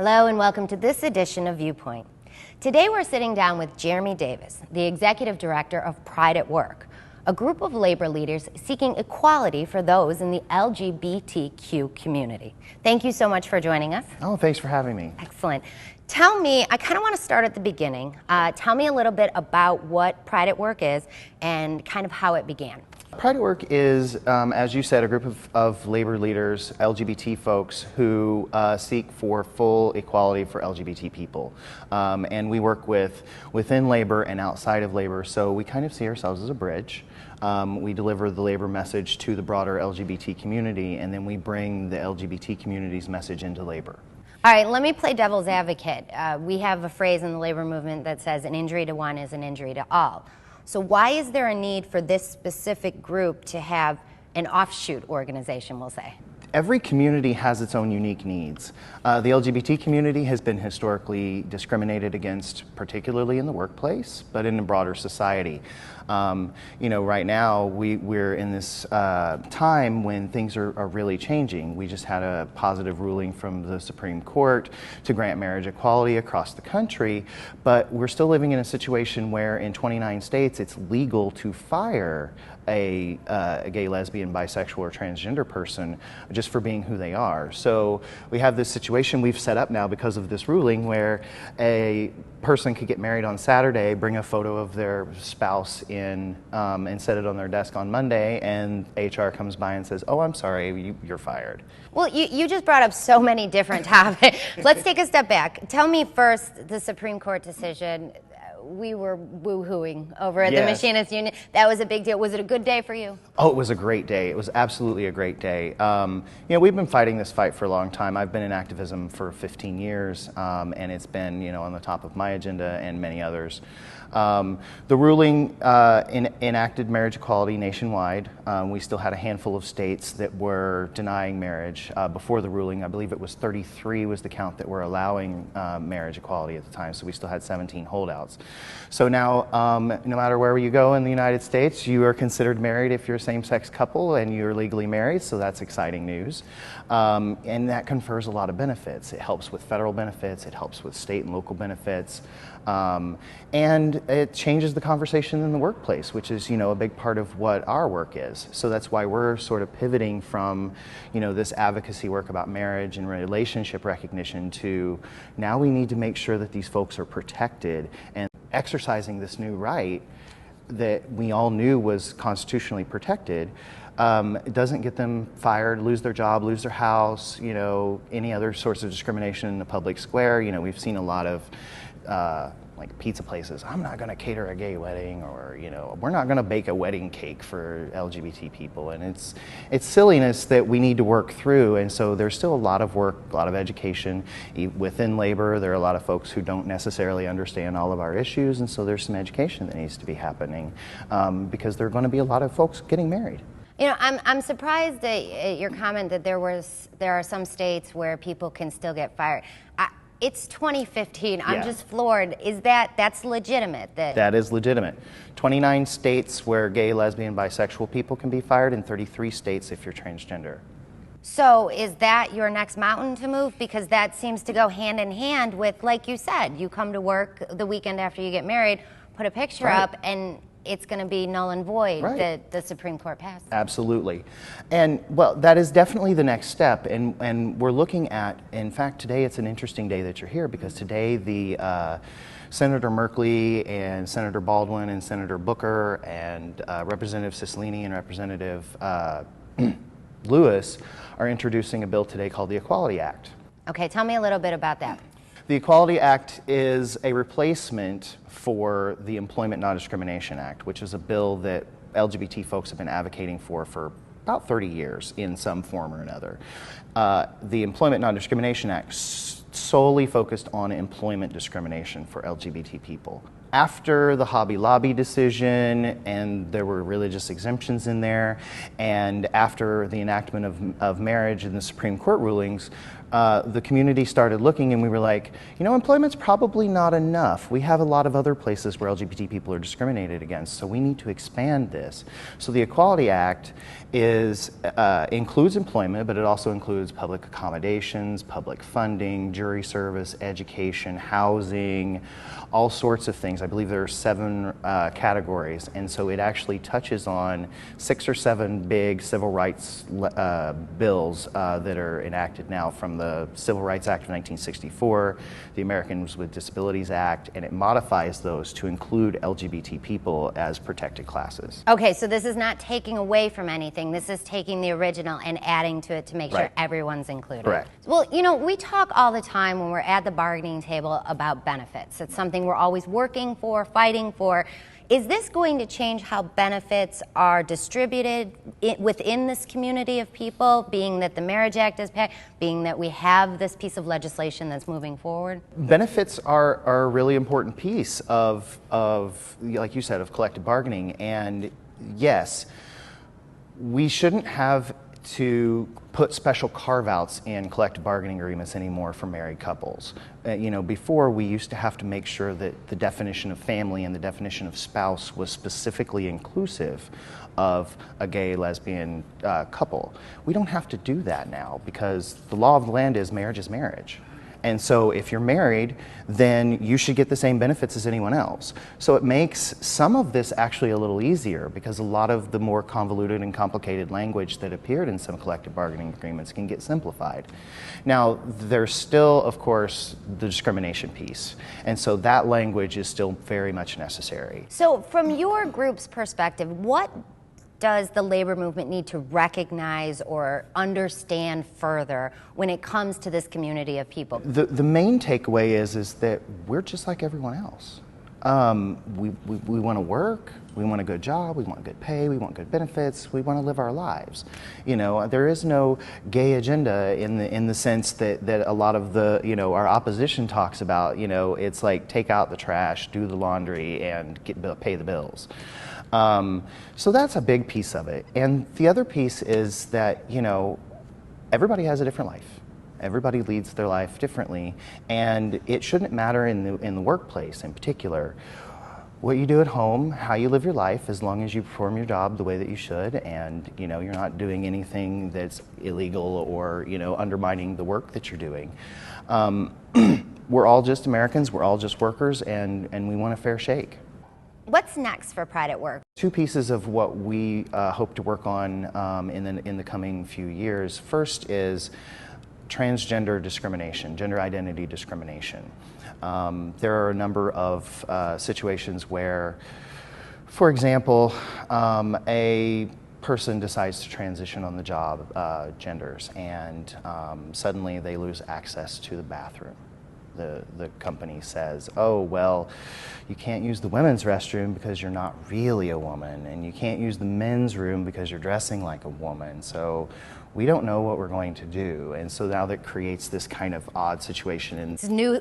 Hello and welcome to this edition of ViewPoint. Today we're sitting down with Jerame Davis, the Executive Director of Pride at Work, a group of labor leaders seeking equality for those in the LGBTQ community. Thank you so much for joining us. Oh, thanks for having me. Excellent. Tell me, I kind of want to start at the beginning. Tell me a little bit about what Pride at Work is and kind of how it began. Pride at Work is, as you said, a group of labor leaders, LGBT folks who seek for full equality for LGBT people. And we work within labor and outside of labor, so we kind of see ourselves as a bridge. We deliver the labor message to the broader LGBT community, and then we bring the LGBT community's message into labor. All right, let me play devil's advocate. We have a phrase in the labor movement that says an injury to one is an injury to all. So why is there a need for this specific group to have an offshoot organization, we'll say? Every community has its own unique needs. The LGBT community has been historically discriminated against, particularly in the workplace, but in the broader society. Right now we're in this time when things are really changing. We just had a positive ruling from the Supreme Court to grant marriage equality across the country, but we're still living in a situation where in 29 states it's legal to fire a gay, lesbian, bisexual, or transgender person just for being who they are. So we have this situation we've set up now because of this ruling where a person could get married on Saturday, bring a photo of their spouse in and set it on their desk on Monday, and HR comes by and says, "Oh, I'm sorry, you're fired." Well, you just brought up so many different topics. Let's take a step back. Tell me first the Supreme Court decision. We were woo-hooing over at the Machinists Union. That was a big deal. Was it a good day for you? Oh, it was a great day. It was absolutely a great day. We've been fighting this fight for a long time. I've been in activism for 15 years, and it's been, on the top of my agenda and many others. The ruling enacted marriage equality nationwide. We still had a handful of states that were denying marriage before the ruling. I believe it was 33 was the count that were allowing marriage equality at the time, so we still had 17 holdouts. So now, no matter where you go in the United States, you are considered married if you're a same-sex couple and you're legally married, so that's exciting news. And that confers a lot of benefits. It helps with federal benefits, it helps with state and local benefits, and it changes the conversation in the workplace, which is, a big part of what our work is. So that's why we're sort of pivoting from, this advocacy work about marriage and relationship recognition to now we need to make sure that these folks are protected and exercising this new right that we all knew was constitutionally protected. It doesn't get them fired, lose their job, lose their house, any other sorts of discrimination in the public square. We've seen a lot of like pizza places, I'm not going to cater a gay wedding, or we're not going to bake a wedding cake for LGBT people, and it's silliness that we need to work through. And so there's still a lot of work, a lot of education within labor. There are a lot of folks who don't necessarily understand all of our issues, and so there's some education that needs to be happening because there are going to be a lot of folks getting married. I'm surprised at your comment that there are some states where people can still get fired. It's 2015. I'm just floored. That's legitimate? That is legitimate. 29 states where gay, lesbian, bisexual people can be fired, and 33 states if you're transgender. So is that your next mountain to move? Because that seems to go hand in hand with, like you said, you come to work the weekend after you get married, put a picture up, and it's going to be null and void that the Supreme Court passed. Absolutely. And, well, that is definitely the next step. And we're looking at, in fact, today it's an interesting day that you're here because today the Senator Merkley and Senator Baldwin and Senator Booker and Representative Cicilline and Representative Lewis are introducing a bill today called the Equality Act. Okay, tell me a little bit about that. The Equality Act is a replacement for the Employment Non-Discrimination Act, which is a bill that LGBT folks have been advocating for about 30 years in some form or another. The Employment Non-Discrimination Act solely focused on employment discrimination for LGBT people. After the Hobby Lobby decision, and there were religious exemptions in there, and after the enactment of marriage in the Supreme Court rulings, the community started looking, and we were like, you know, employment's probably not enough. We have a lot of other places where LGBT people are discriminated against, so we need to expand this. So the Equality Act includes employment, but it also includes public accommodations, public funding, jury service, education, housing, all sorts of things. I believe there are 7 categories, and so it actually touches on 6 or 7 big civil rights bills that are enacted now, from the Civil Rights Act of 1964, the Americans with Disabilities Act, and it modifies those to include LGBT people as protected classes. Okay, so this is not taking away from anything. This is taking the original and adding to it to make sure everyone's included. Correct. Well, you know, we talk all the time when we're at the bargaining table about benefits. It's something we're always working for, fighting for. Is this going to change how benefits are distributed within this community of people, being that the Marriage Act is passed, being that we have this piece of legislation that's moving forward? Benefits are a really important piece of, like you said, of collective bargaining. And yes, we shouldn't have to put special carve-outs in collective bargaining agreements anymore for married couples. You know, before we used to have to make sure that the definition of family and the definition of spouse was specifically inclusive of a gay, lesbian couple. We don't have to do that now, because the law of the land is marriage. And so if you're married, then you should get the same benefits as anyone else. So it makes some of this actually a little easier, because a lot of the more convoluted and complicated language that appeared in some collective bargaining agreements can get simplified. Now, there's still, of course, the discrimination piece. And so that language is still very much necessary. So from your group's perspective, what does the labor movement need to recognize or understand further when it comes to this community of people? The main takeaway is that we're just like everyone else. We want to work, we want a good job, we want good pay, we want good benefits, we want to live our lives. You know, there is no gay agenda in the sense that a lot of the, you know, our opposition talks about. You know, it's like take out the trash, do the laundry, and pay the bills. So that's a big piece of it. And the other piece is that, you know, everybody has a different life. Everybody leads their life differently, and it shouldn't matter in the workplace in particular what you do at home, how you live your life, as long as you perform your job the way that you should, and, you know, you're not doing anything that's illegal or, you know, undermining the work that you're doing. We're all just Americans, we're all just workers, and we want a fair shake. What's next for Pride at Work? 2 pieces of what we hope to work on in the coming few years. First is transgender discrimination, gender identity discrimination. There are a number of situations where, for example, a person decides to transition on the job genders, and suddenly they lose access to the bathroom. The company says, oh, well, you can't use the women's restroom because you're not really a woman, and you can't use the men's room because you're dressing like a woman, so we don't know what we're going to do. And so now that creates this kind of odd situation. And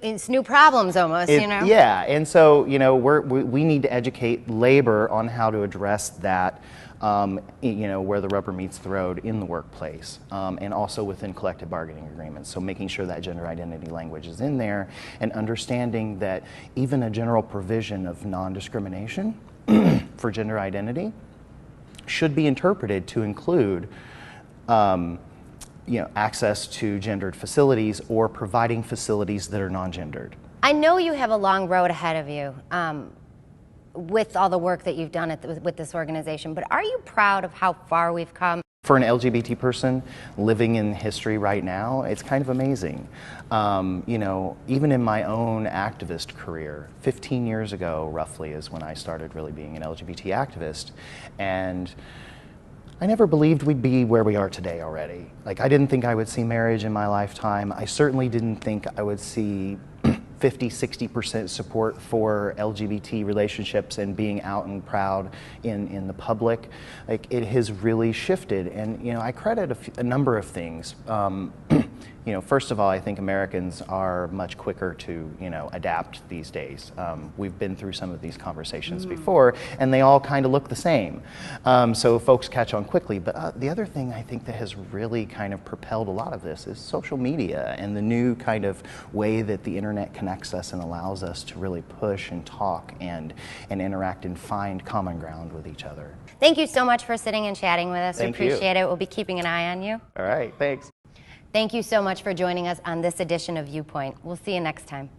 it's new problems almost, you know? Yeah, and so, you know, we need to educate labor on how to address that, you know, where the rubber meets the road in the workplace, and also within collective bargaining agreements. So making sure that gender identity language is in there, and understanding that even a general provision of non-discrimination for gender identity should be interpreted to include you know, access to gendered facilities or providing facilities that are non-gendered. I know you have a long road ahead of you with all the work that you've done with this organization, but are you proud of how far we've come? For an LGBT person living in history right now, it's kind of amazing. You know, even in my own activist career, 15 years ago roughly is when I started really being an LGBT activist, and I never believed we'd be where we are today already. Like, I didn't think I would see marriage in my lifetime. I certainly didn't think I would see 50–60% support for LGBT relationships and being out and proud in the public. Like, it has really shifted, and, you know, I credit a number of things. first of all, I think Americans are much quicker to, adapt these days. We've been through some of these conversations before, and they all kind of look the same. So folks catch on quickly. But the other thing I think that has really kind of propelled a lot of this is social media and the new kind of way that the internet connects us and allows us to really push and talk and interact and find common ground with each other. Thank you so much for sitting and chatting with us. Thank we appreciate you. it. We'll be keeping an eye on you. All right, thanks. Thank you so much for joining us on this edition of ViewPoint. We'll see you next time.